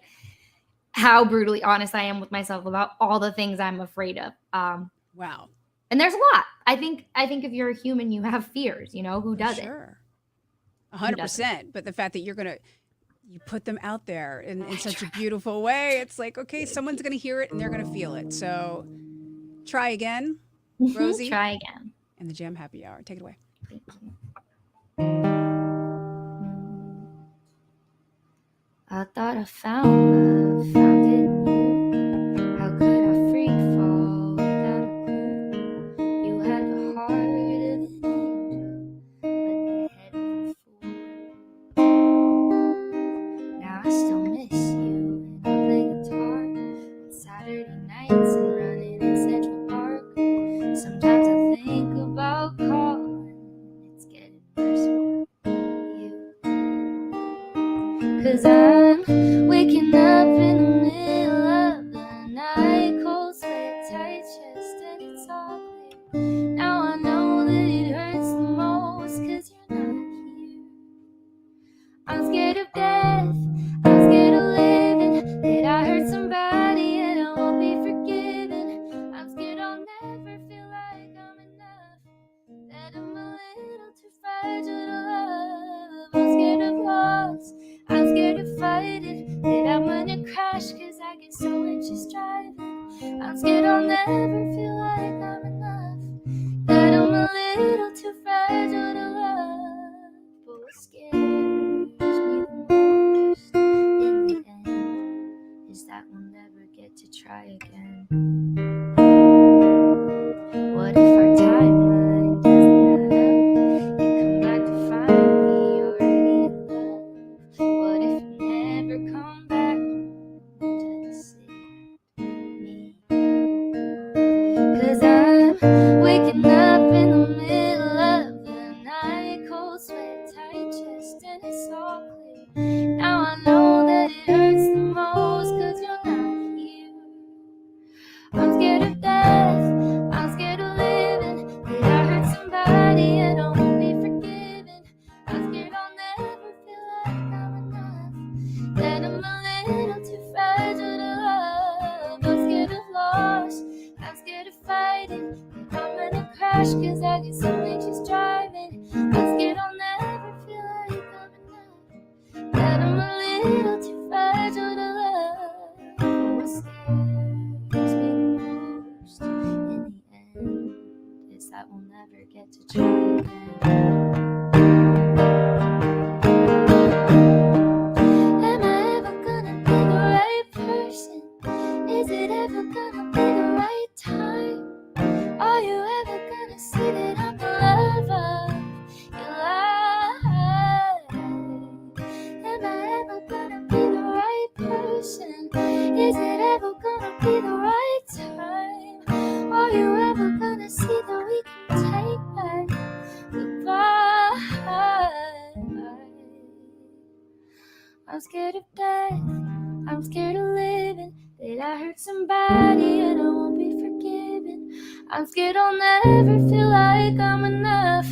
how brutally honest I am with myself about all the things I'm afraid of. Wow. And there's a lot. I think if you're a human, you have fears, you know, who doesn't? Sure. 100%. But the fact that you put them out there in such a beautiful way, it's like, okay, someone's going to hear it and they're going to feel it. So Try Again. Rosie, Try Again. And the Jam Happy Hour. Take it away. Thank you. I thought I found love, found it in you. How could I free fall without a clue? You had the heart of an angel, but the head of a fool. Now I still miss you, and I play guitar on Saturday nights and running in Central Park. Sometimes I think about calling, it's getting worse without you. 'Cause I'm waking up in the middle of the night, cold sweat, tight chest, and it's all clear. Now I know that it hurts the most, 'cause you're not here. I'm scared of death, I'm scared of living. Did I hurt somebody and I I get so anxious driving. I'm scared I'll never feel like I'm enough, that I'm a little too fragile to love. But what scares me the most in the end is that we'll never get to try again. What if our timeline doesn't add up and come back to find me already in love? What if we never come back to see me? 'Cause I'm waking up in the middle of the night, cold sweat, tight chest, and it's all clear. Now I know that it hurts the most 'cause you're not here. I'm scared of death, I'm scared of living, that I hurt somebody and I won't be forgiven. I'm scared I'll never feel like I'm enough, that I'm a little too fragile to love. I'm scared of loss, I'm scared of fighting, that I'm gonna crash 'cause I get so anxious driving. I'm scared I'll never feel like I'm enough, that I'm a little too fragile to love. What scares me the most in the end is that we'll never get to try again. Am I ever gonna be the right person? Is it ever gonna be the right time? Are you ever gonna see that I'm the love of your life? Am I ever gonna be the right person? Is it ever gonna be the right time? Are you ever gonna see that we can take back goodbye? I'm scared of death, I'm scared of living, that I hurt somebody and I won't be forgiven. I'm scared I'll never feel like I'm enough,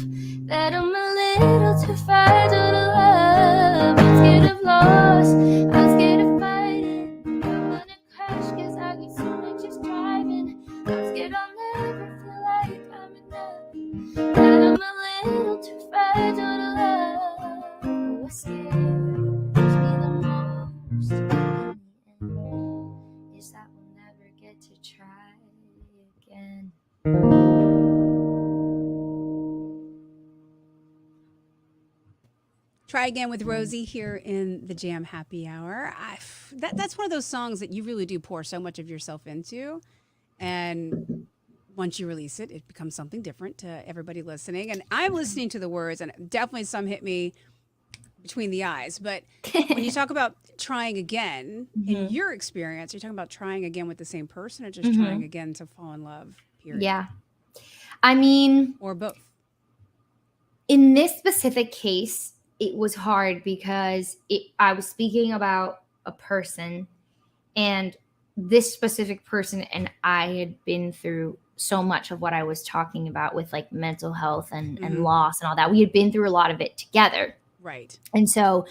that I'm a little too fragile to love. I'm scared of loss, I'm scared of fighting, I'm gonna crash 'cause I get so anxious driving. I'm scared I'll never feel like I'm enough, that I'm a little too fragile to love. What scares me the most in the end is that we'll never get to try again. Try Again with Rosie here in the Jam Happy Hour. That's one of those songs that you really do pour so much of yourself into. And once you release it, it becomes something different to everybody listening. And I'm listening to the words, and definitely some hit me between the eyes. But when you talk about trying again, in your experience, you're talking about trying again with the same person or just trying again to fall in love, period? Yeah. I mean, Or both? in this specific case, it was hard because I was speaking about a person, and this specific person and I had been through so much of what I was talking about with like mental health and loss and all that. We had been through a lot of it together. Right. And so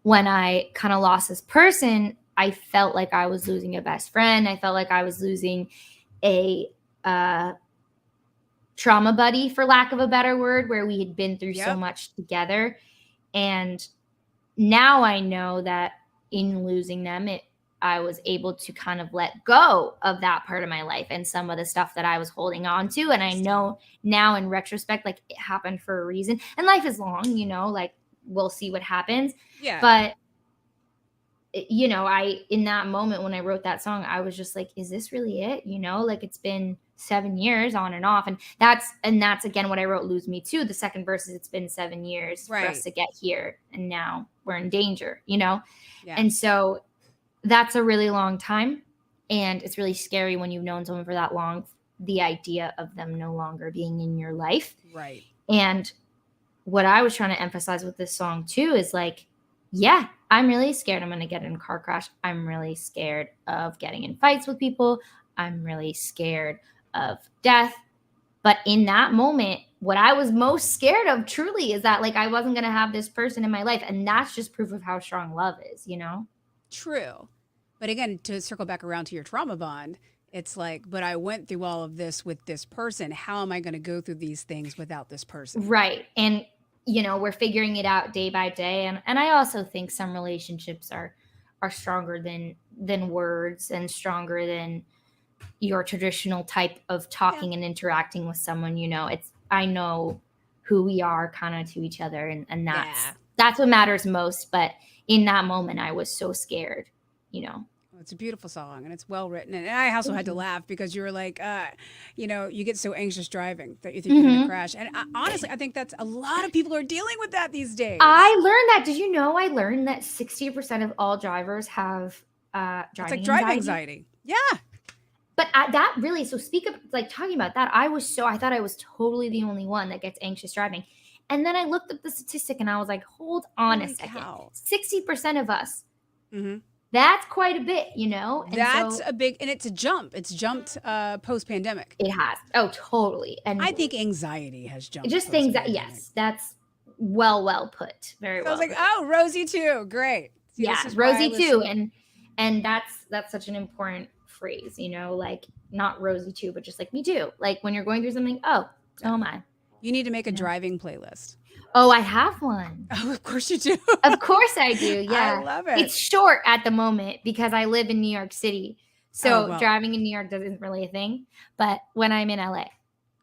when I kind of lost this person, I felt like I was losing a best friend. I felt like I was losing a trauma buddy, for lack of a better word, where we had been through so much together. And now I know that in losing them, I was able to kind of let go of that part of my life and some of the stuff that I was holding on to. And I know now in retrospect, like it happened for a reason. And life is long, you know, like we'll see what happens. Yeah. But, you know, in that moment when I wrote that song, I was just like, is this really it? You know, like it's been 7 years on and off. And that's again what I wrote Lose Me Too. The second verse is it's been 7 years for us to get here. And now we're in danger, you know? Yeah. And so that's a really long time. And it's really scary when you've known someone for that long, the idea of them no longer being in your life. Right. And what I was trying to emphasize with this song too is like, yeah, I'm really scared I'm going to get in a car crash. I'm really scared of getting in fights with people. I'm really scared of death. But in that moment, what I was most scared of truly is that like I wasn't going to have this person in my life. And that's just proof of how strong love is, you know? True. But again, to circle back around to your trauma bond, it's like, but I went through all of this with this person. How am I going to go through these things without this person? Right. And, you know, we're figuring it out day by day. And I also think some relationships are are stronger than words and stronger than your traditional type of talking and interacting with someone. You know, I know who we are kind of to each other, and that's what matters most. But in that moment, I was so scared, you know. It's a beautiful song, and it's well written. And I also had to laugh because you were like, you know, you get so anxious driving that you think you're going to crash. And honestly, I think that's a lot of people are dealing with that these days. I learned that. Did you know I learned that 60% of all drivers have driving anxiety. Yeah. But that really, so speak of like talking about that, I thought I was totally the only one that gets anxious driving. And then I looked up the statistic and I was like, hold on a second. 60% of us. Mm-hmm. That's quite a bit, you know? And that's a big, and it's a jump. It's jumped post-pandemic. It has. Oh, totally. And I think anxiety has jumped. Just anxiety. Yes, that's well put. Very well. I was like, oh, Rosie too. Great. See, yeah, Rosie too. And that's such an important phrase, you know, like not Rosie too, but just like me too. Like when you're going through something, so am I. You need to make a driving playlist. Oh, I have one. Oh, of course you do. Of course I do. Yeah. I love it. It's short at the moment because I live in New York City. So driving in New York isn't really a thing. But when I'm in LA.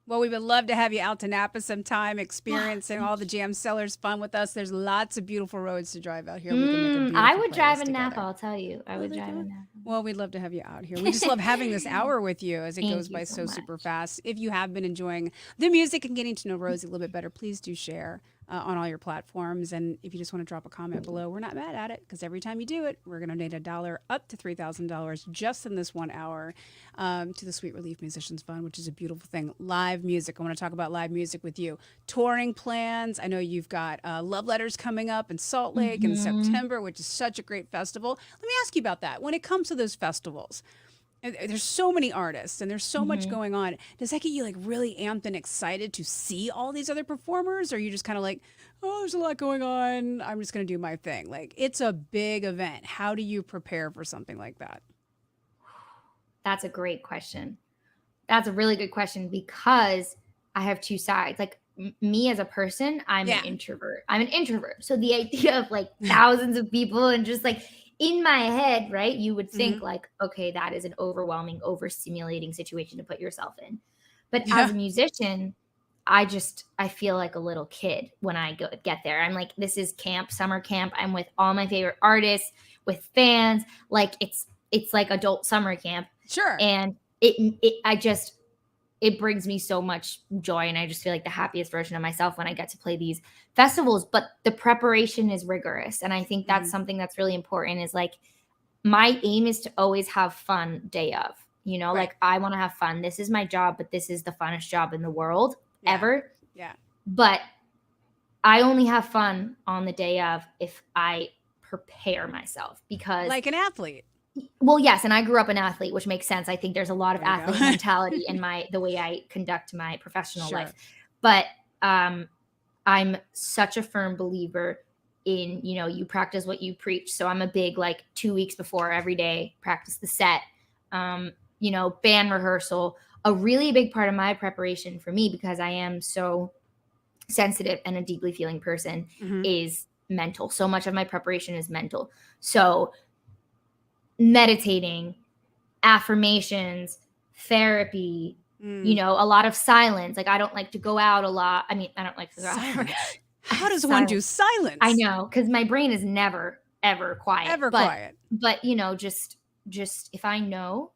Well, we would love to have you out to Napa sometime, experiencing all the Jam Cellars fun with us. There's lots of beautiful roads to drive out here. We can make I would drive in Napa, I'll tell you. I would drive in Napa. Well, we'd love to have you out here. We just love having this hour with you as it goes by so super fast. If you have been enjoying the music and getting to know Rosie a little bit better, please do share on all your platforms. And if you just want to drop a comment below, we're not mad at it because every time you do it, we're going to donate $1 up to $3,000 just in this 1 hour to the Sweet Relief Musicians Fund, which is a beautiful thing. Live music. I want to talk about live music with you. Touring plans. I know you've got Love Letters coming up in Salt Lake in September, which is such a great festival. Let me ask you about that. When it comes to those festivals, there's so many artists and there's so much going on. Does that get you like really amped and excited to see all these other performers? Or are you just kind of like, oh, there's a lot going on, I'm just going to do my thing? Like, it's a big event. How do you prepare for something like that? That's a great question. That's a really good question because I have two sides. Like me as a person, I'm an introvert. So the idea of like thousands of people and just like in my head, right, you would think like, okay, that is an overwhelming, overstimulating situation to put yourself in. But as a musician, I feel like a little kid when I get there. I'm like, this is camp, summer camp. I'm with all my favorite artists, with fans. Like it's like adult summer camp. Sure. And it brings me so much joy. And I just feel like the happiest version of myself when I get to play these festivals. But the preparation is rigorous. And I think that's something that's really important is like, my aim is to always have fun day of, you know, like I want to have fun. This is my job, but this is the funnest job in the world ever. Yeah. But I only have fun on the day of if I prepare myself because like an athlete. Well, yes. And I grew up an athlete, which makes sense. I think there's a lot of athlete mentality in the way I conduct my professional life. But I'm such a firm believer in, you know, you practice what you preach. So I'm a big, like 2 weeks before every day, practice the set, you know, band rehearsal. A really big part of my preparation for me, because I am so sensitive and a deeply feeling person, is mental. So much of my preparation is mental. So meditating, affirmations, therapy, you know, a lot of silence. Like I don't like to go out a lot. I mean, I don't like to go out. How does one do silence? I know, because my brain is never, ever quiet. Quiet. But, you know, just if I know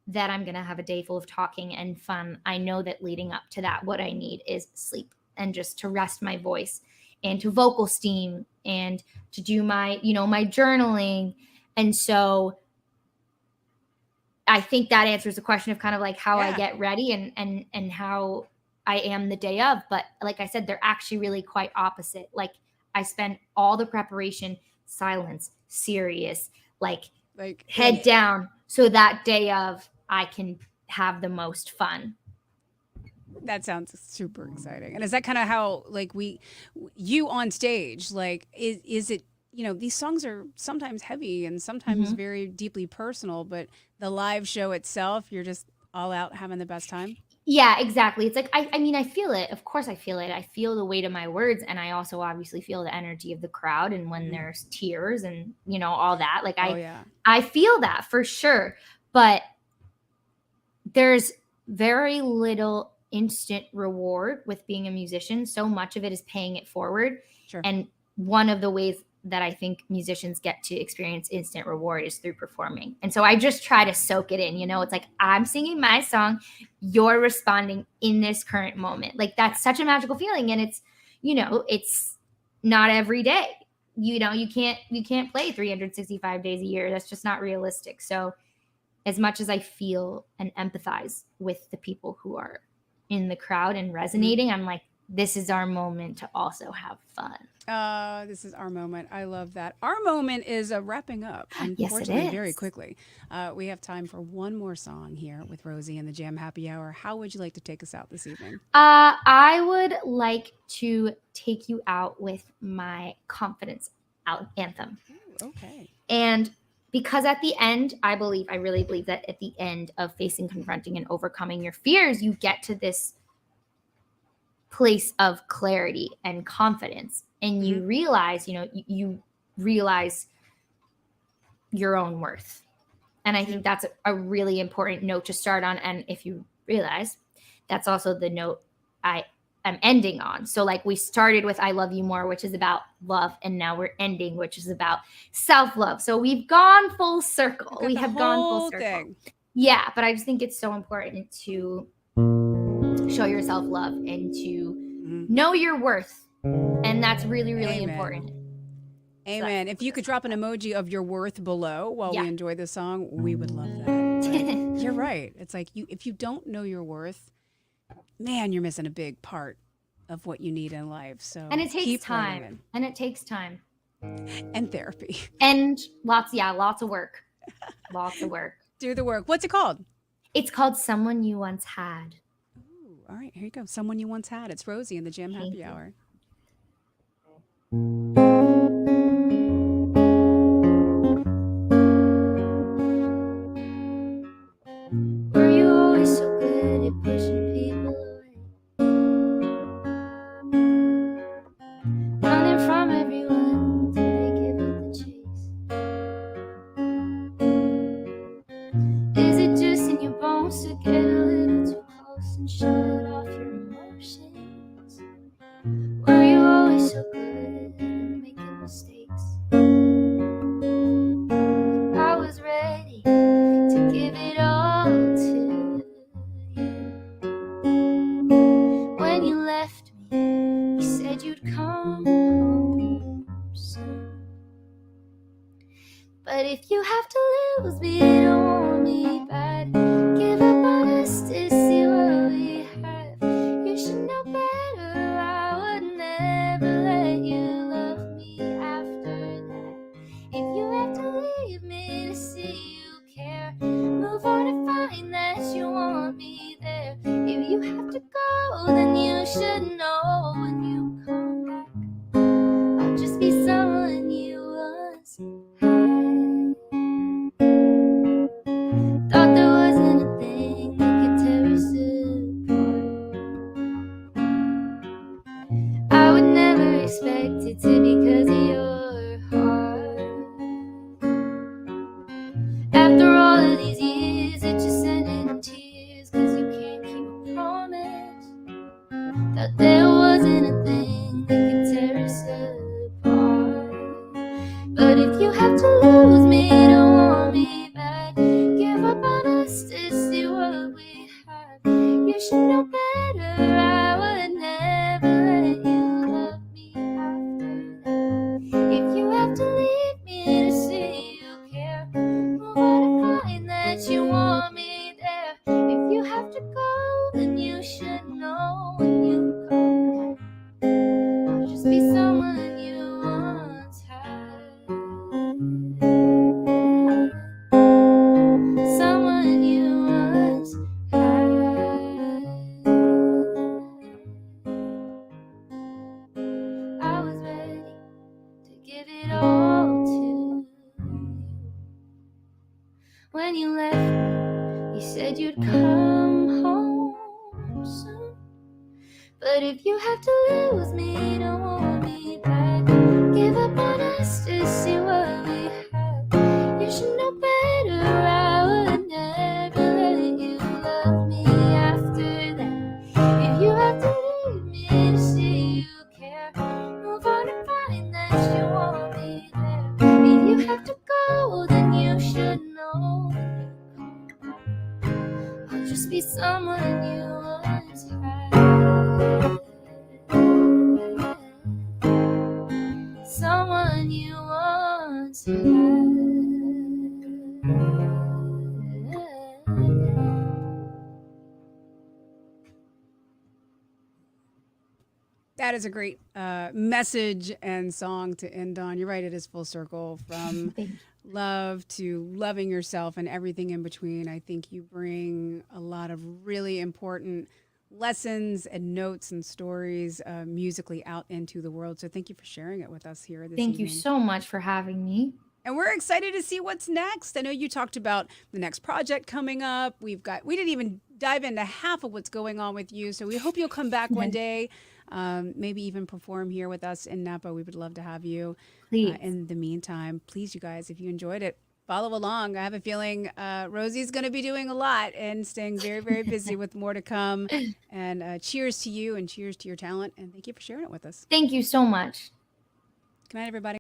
that I'm going to have a day full of talking and fun, I know that leading up to that, what I need is sleep and just to rest my voice and to vocal steam and to do my, you know, my journaling. And so I think that answers the question of kind of like how I get ready and how I am the day of. But like I said, they're actually really quite opposite. Like I spend all the preparation, silence, serious, like head down. So that day of I can have the most fun. That sounds super exciting. And is that kind of how like you on stage, like is it, you know, these songs are sometimes heavy and sometimes very deeply personal, but the live show itself, you're just all out having the best time? Yeah, exactly. It's like, I mean, I feel it. Of course I feel it. I feel the weight of my words. And I also obviously feel the energy of the crowd. And when there's tears and, all that, like I feel that for sure. But there's very little instant reward with being a musician. So much of it is paying it forward. Sure. And one of the ways that I think musicians get to experience instant reward is through performing. And so I just try to soak it in. It's like, I'm singing my song, you're responding in this current moment. Like, that's such a magical feeling. And it's, it's not every day. You can't play 365 days a year. That's just not realistic. So as much as I feel and empathize with the people who are in the crowd and resonating, I'm like, this is our moment to also have fun. This is our moment. I love that. Our moment is wrapping up, unfortunately, yes, it is. very quickly. We have time for one more song here with Rosie and the Jam Happy Hour. How would you like to take us out this evening? I would like to take you out with my confidence anthem. Ooh, okay. And because at the end, I really believe that at the end of facing, confronting, and overcoming your fears, you get to this place of clarity and confidence. And you realize, you realize your own worth. And I think that's a really important note to start on. And if you realize, that's also the note I am ending on. So like, we started with I Love You More, which is about love. And now we're ending, which is about self-love. So we've gone full circle. We have gone full circle. Yeah. But I just think it's so important to show yourself love and to know your worth. And that's really, really important. Amen. So, if you could drop an emoji of your worth below while we enjoy this song, we would love that. You're right. It's like, if you don't know your worth, man, you're missing a big part of what you need in life. So and it takes time. And it takes time. And therapy. And lots of work. Lots of work. Do the work. What's it called? It's called Someone You Once Had. Ooh, all right, here you go. Someone You Once Had. It's Rosie in the Jam Happy Hour. Were you always so good at pushing people away? Running from everyone till they give up the chase? Is it just in your bones to get a little too close and shut off your emotions? Were you always so good at making mistakes? I was ready to give it all to you. When you left me, you said you'd come home soon. But if you have to lose me, don't want me bad. Give up on us to see what we have. You should know better. I would never let you love me after that. If you have to leave me to see you care, move on and find that you want me there. If you have to go, then you should know when you come back, I'll just be someone you once had. Thought there wasn't a thing that could tear us apart. I would never expect it to be 'cause of your heart. After all of these years, it just ended in tears 'cause you can't keep a promise. Thought there wasn't a thing that could tear us apart. But if you have to lose me, don't want me back. Give up on us to see what we have. You should know better. I would never let you love me after that. If you have to leave me to see you care, move on and find that you want me there. If you have to go, then you should know when you come back, I'll just be someone you once had. Someone you once had. I was ready to give it all to you. When you left me, you said you'd come home But if you have to lose me, don't want me back. Give up on us to see what we have. You should know better. I would never let you love me after that. If you have to leave me to see you care, move on and find that you want me there. If you have to go, then you should know I'll just be someone you once had. Someone you once had. That is a great message and song to end on. You're right, it is full circle from love to loving yourself and everything in between. I think you bring a lot of really important lessons and notes and stories musically out into the world. So thank you for sharing it with us here this Thank evening. you so much for having me. And we're excited to see what's next. I know you talked about the next project coming up. We didn't even dive into half of what's going on with you. So we hope you'll come back one day, maybe even perform here with us in Napa. We would love to have you. Please. In the meantime, please, you guys, if you enjoyed it, follow along. I have a feeling Rosie's going to be doing a lot and staying very, very busy with more to come. And cheers to you and cheers to your talent. And thank you for sharing it with us. Thank you so much. Good night, everybody.